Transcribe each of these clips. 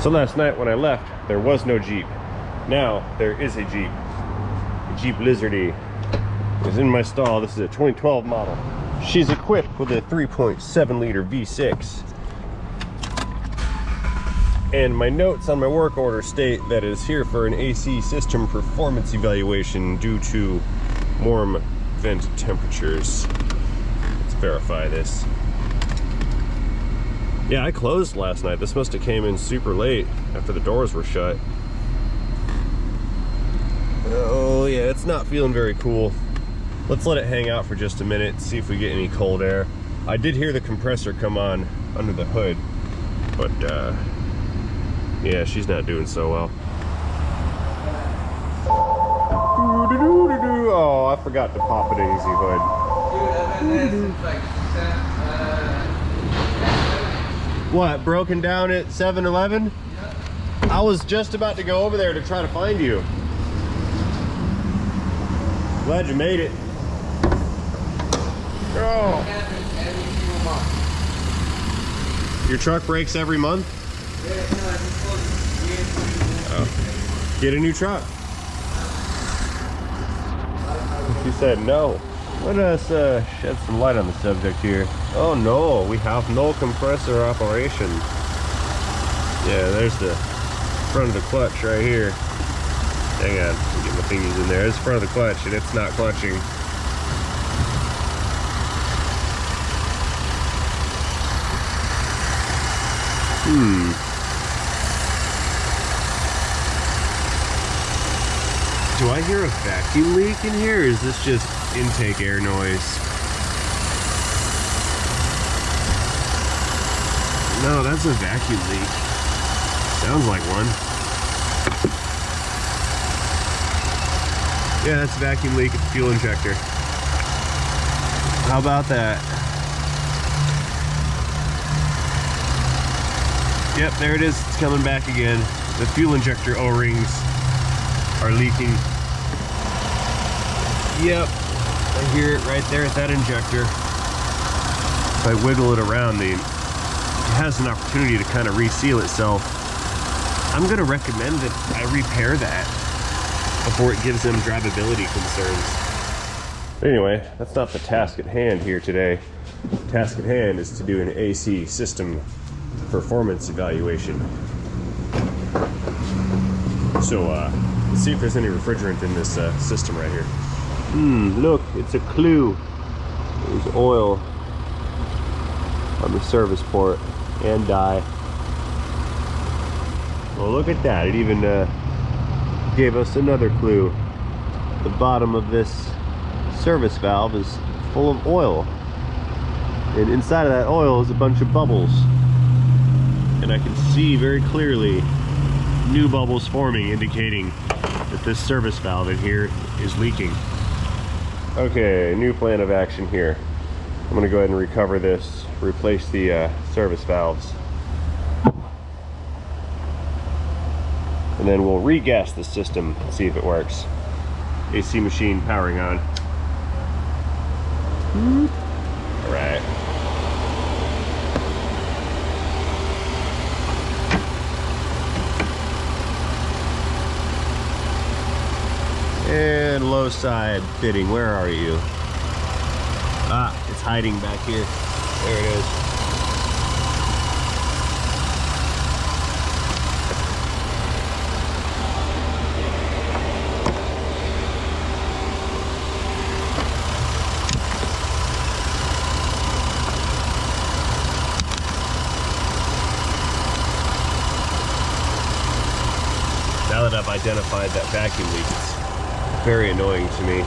So last night when I left, there was no Jeep. Now there is a Jeep. A Jeep Lizardy is in my stall. This is a 2012 model. She's equipped with a 3.7 liter V6. And my notes on my work order state that it's here for an AC system performance evaluation due to warm vent temperatures. Let's verify this. Yeah, I closed last night. This must have came in super late after the doors were shut. Oh yeah, it's not feeling very cool. Let's let it hang out for just a minute, see if we get any cold air. I did hear the compressor come on under the hood, but yeah, she's not doing so well. Oh, I forgot to pop an AC hood. What, broken down at 7-Eleven? Yeah. I was just about to go over there to try to find you. Glad you made it. Oh. Your truck breaks every month? Oh. Get a new truck. You said no. Let us shed some light on the subject here. Oh no, we have no compressor operation. Yeah, there's the front of the clutch right here. Hang on, get my fingers in there. It's the front of the clutch and it's not clutching. Do I hear a vacuum leak in here, or is this just intake air noise? No, that's a vacuum leak. Sounds like one. Yeah, that's a vacuum leak at the fuel injector. How about that? Yep, there it is. It's coming back again. The fuel injector O-rings are leaking. Yep, I hear it right there at that injector. If I wiggle it around, it has an opportunity to kind of reseal itself. I'm gonna recommend that I repair that before it gives them drivability concerns. But anyway, that's not the task at hand here today. The task at hand is to do an AC system performance evaluation. So let's see if there's any refrigerant in this system right here. Look, it's a clue. There's oil on the service port and dye. Well, look at that. It even gave us another clue. The bottom of this service valve is full of oil. And inside of that oil is a bunch of bubbles. And I can see very clearly new bubbles forming, indicating that this service valve in here is leaking. Okay, new plan of action here. I'm gonna go ahead and recover this, replace the service valves. And then we'll re-gas the system and see if it works. AC machine powering on. All right. And low side fitting, where are you? Ah, it's hiding back here. There it is. Now that I've identified that vacuum leak, it's very annoying to me.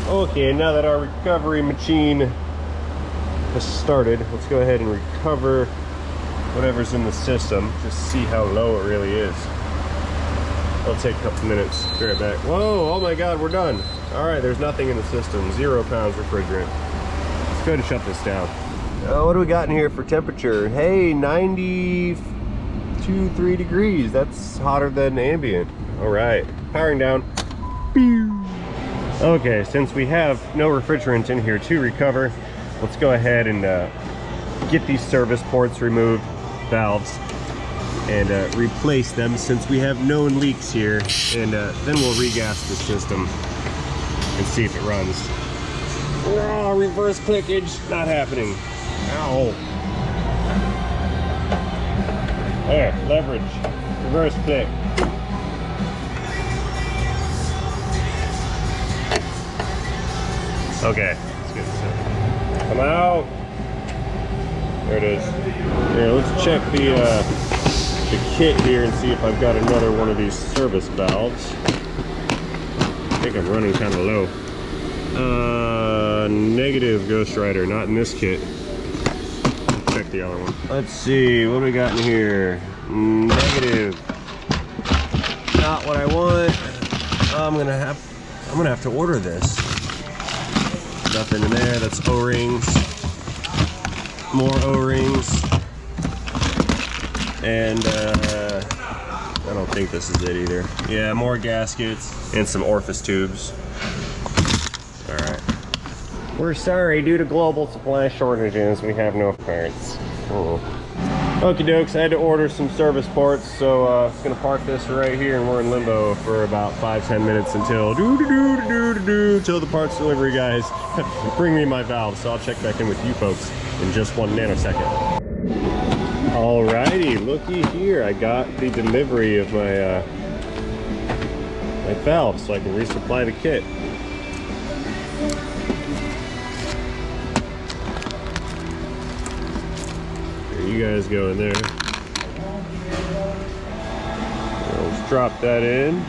Okay, now that our recovery machine has started, let's go ahead and recover whatever's in the system, just see how low it really is. It'll take a couple minutes. Be right back. Whoa, oh my God, we're done. All right, there's nothing in the system. 0 pounds refrigerant. Let's go ahead and shut this down. What do we got in here for temperature? Hey, 92.3 degrees. That's hotter than ambient. All right, powering down. Okay, since we have no refrigerant in here to recover, let's go ahead and get these service ports removed, valves, and replace them since we have known leaks here, and then we'll regas the system and see if it runs. Oh, reverse clickage, not happening. Ow. There, leverage, reverse click. Okay, let's get this in. Come out. There it is. Yeah, let's check the kit here and see if I've got another one of these service valves. I think I'm running kind of low. Negative, Ghost Rider, not in this kit. Check the other one. Let's see, what do we got in here? Negative. Not what I want. I'm gonna have to order this. Nothing in there. That's O-rings. More O-rings. And I don't think this is it either. Yeah, more gaskets and some orifice tubes. All right. We're sorry, due to global supply shortages, we have no parts. Okie dokes, I had to order some service ports, so I'm gonna park this right here, and we're in limbo for about 5-10 minutes until till the parts delivery guys bring me my valves. So I'll check back in with you folks in just 1 nanosecond. Alrighty, looky here, I got the delivery of my my valves, so I can resupply the kit. You guys go in there. Let's drop that in.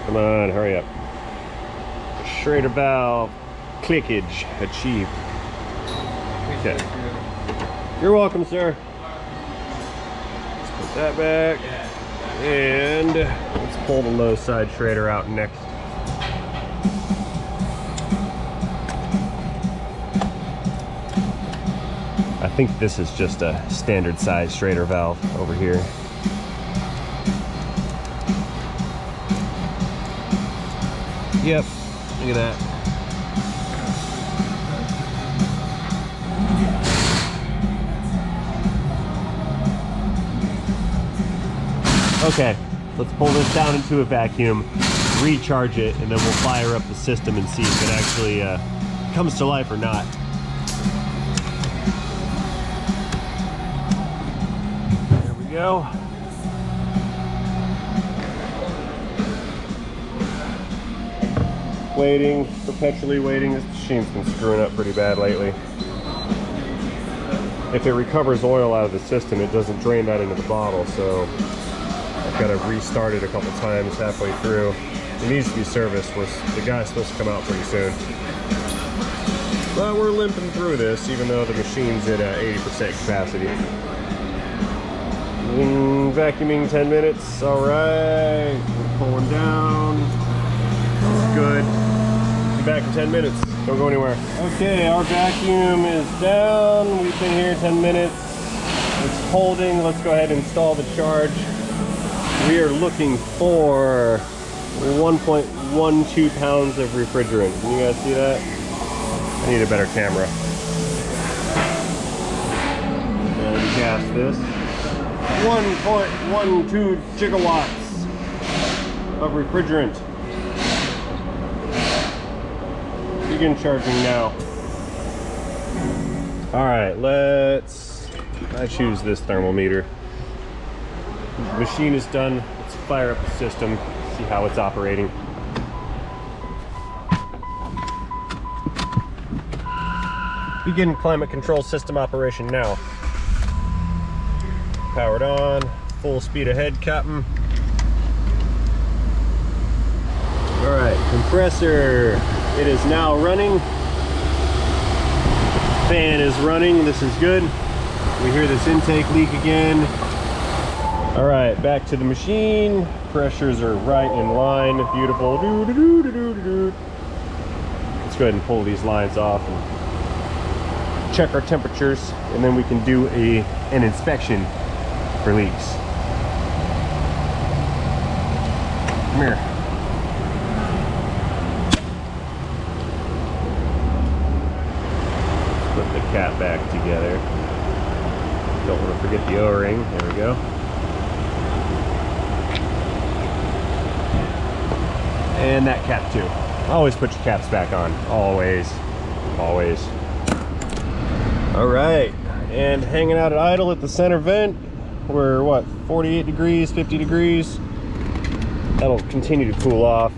Come on, hurry up. Schrader valve clickage achieved. Okay. You're welcome, sir. Let's put that back. And let's pull the low side Schrader out next. I think this is just a standard size Schrader valve over here. Yep, look at that. Okay, let's pull this down into a vacuum, recharge it, and then we'll fire up the system and see if it actually comes to life or not. There we go. Waiting, perpetually waiting. This machine's been screwing up pretty bad lately. If it recovers oil out of the system, it doesn't drain that into the bottle, so I've got to restart it a couple times halfway through. It needs to be serviced. The guy's supposed to come out pretty soon. But we're limping through this, even though the machine's at 80% capacity. Vacuuming 10 minutes. All right, we're pulling down. This is good. Be back in 10 minutes. Don't go anywhere. Okay, our vacuum is down. We've been here 10 minutes. It's holding. Let's go ahead and install the charge. We are looking for 1.12 pounds of refrigerant. Can you guys see that? I need a better camera. And gas this. 1.12 gigawatts of refrigerant. Begin charging now. All right, I choose this thermometer. The machine is done. Let's fire up the system, see how it's operating. Begin climate control system operation now. Powered on, full speed ahead, Captain. All right, compressor, it is now running. Fan is running, this is good. We hear this intake leak again. All right, back to the machine. Pressures are right in line, beautiful. Let's go ahead and pull these lines off and check our temperatures, and then we can do an inspection for leaks. Come here. Put the cap back together. Don't want to forget the O-ring. There we go. And that cap too. Always put your caps back on. Always. Always. All right. And hanging out at idle at the center vent. We're what, 48 degrees, 50 degrees. That'll continue to cool off.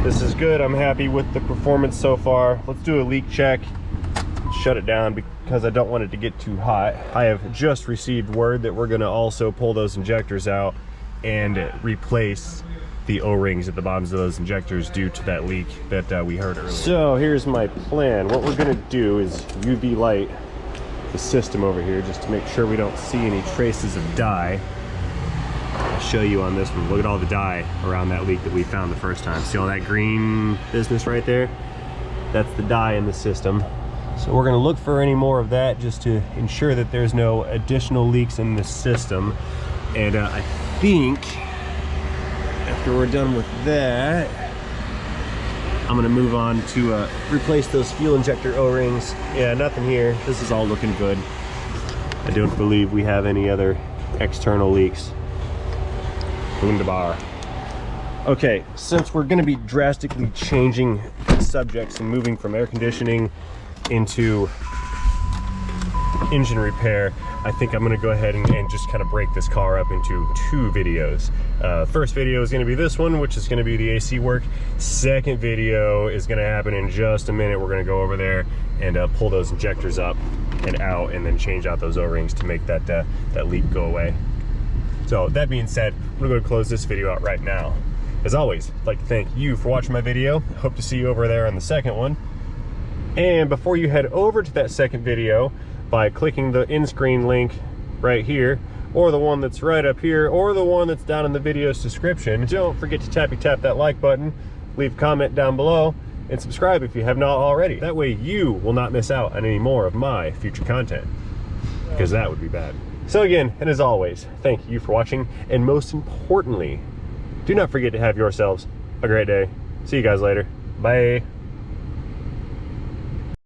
This is good. I'm happy with the performance so far. Let's do a leak check. Shut it down because I don't want it to get too hot. I have just received word that we're going to also pull those injectors out and replace the O-rings at the bottoms of those injectors due to that leak that we heard earlier. So here's my plan. What we're going to do is UV light the system over here just to make sure we don't see any traces of dye. I'll show you on this one. Look at all the dye around that leak that we found the first time. See all that green business right there? That's the dye in the system. So we're going to look for any more of that just to ensure that there's no additional leaks in the system. And I think after we're done with that, I'm going to move on to replace those fuel injector O-rings. Yeah, nothing here. This is all looking good. I don't believe we have any other external leaks. Wunderbar. Okay, since we're going to be drastically changing subjects and moving from air conditioning into engine repair, I think I'm going to go ahead and just kind of break this car up into 2 videos. First video is going to be this one, which is going to be the AC work. Second video is going to happen in just a minute. We're going to go over there and pull those injectors up and out and then change out those O-rings to make that leak go away. So that being said, I'm going to go close this video out right now. As always, I'd like to thank you for watching my video. Hope to see you over there on the second one. And before you head over to that second video, by clicking the in-screen link right here, or the one that's right up here, or the one that's down in the video's description, don't forget to tap that like button, leave a comment down below, and subscribe if you have not already. That way you will not miss out on any more of my future content, because that would be bad. So again, and as always, thank you for watching, and most importantly, do not forget to have yourselves a great day. See you guys later. Bye.